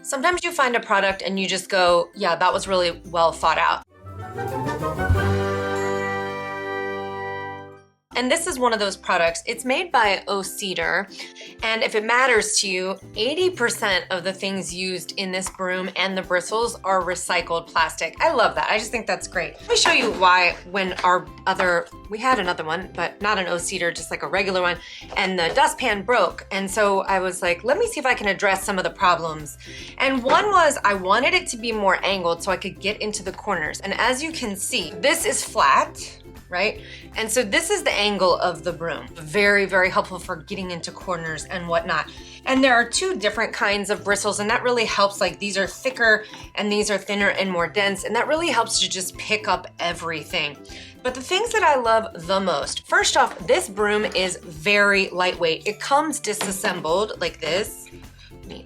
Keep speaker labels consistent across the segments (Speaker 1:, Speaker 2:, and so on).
Speaker 1: Sometimes you find a product and you just go, yeah, that was really well thought out. And this is one of those products. It's made by O Cedar, and if it matters to you, 80% of the things used in this broom and the bristles are recycled plastic. I love that. I just think that's great. Let me show you why when we had another one, but not an O Cedar, just like a regular one, and the dustpan broke. And so I was like, let me see if I can address some of the problems. And one was I wanted it to be more angled so I could get into the corners. And as you can see, this is flat, right? And so this is the angle of the broom. Very, very helpful for getting into corners and whatnot. And there are two different kinds of bristles, and that really helps. Like, these are thicker and these are thinner and more dense, and that really helps to just pick up everything. But the things that I love the most, first off, this broom is very lightweight. It comes disassembled like this.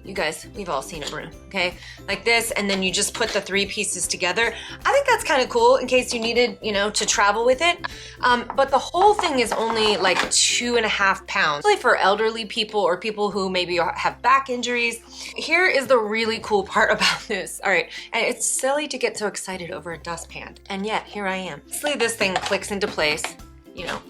Speaker 1: You guys, we've all seen a broom, okay? Like this, and then you just put the three pieces together. I think that's kind of cool in case you needed, to travel with it. But the whole thing is only like 2.5 pounds. Really for elderly people or people who maybe have back injuries. Here is the really cool part about this. All right, and it's silly to get so excited over a dustpan, and yet here I am. Basically, this thing clicks into place,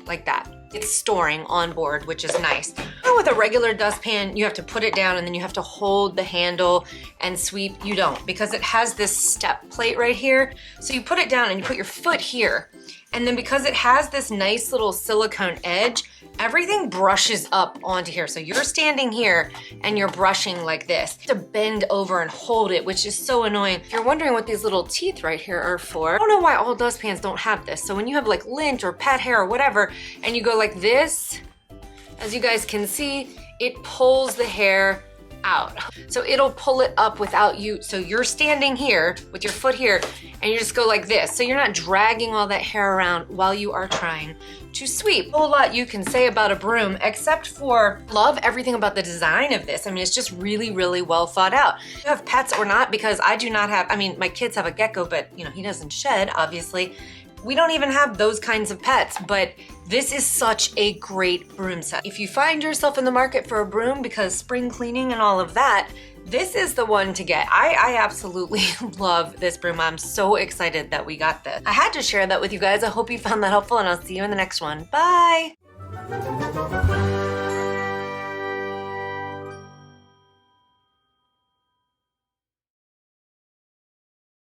Speaker 1: like that. It's storing on board, which is nice. With a regular dustpan, you have to put it down and then you have to hold the handle and sweep. You don't, because it has this step plate right here. So you put it down and you put your foot here. And then because it has this nice little silicone edge, everything brushes up onto here. So you're standing here and you're brushing like this. You have to bend over and hold it, which is so annoying. If you're wondering what these little teeth right here are for, I don't know why all dustpans don't have this. So when you have like lint or pet hair or whatever, and you go like this, as you guys can see, it pulls the hair out. So it'll pull it up without you. So you're standing here with your foot here and you just go like this. So you're not dragging all that hair around while you are trying to sweep. A whole lot you can say about a broom, except for love everything about the design of this. I mean, it's just really, really well thought out. You have pets or not, because I do not have, my kids have a gecko, but he doesn't shed, obviously. We don't even have those kinds of pets, but this is such a great broom set. If you find yourself in the market for a broom because spring cleaning and all of that, this is the one to get. I absolutely love this broom. I'm so excited that we got this. I had to share that with you guys. I hope you found that helpful, and I'll see you in the next one. Bye.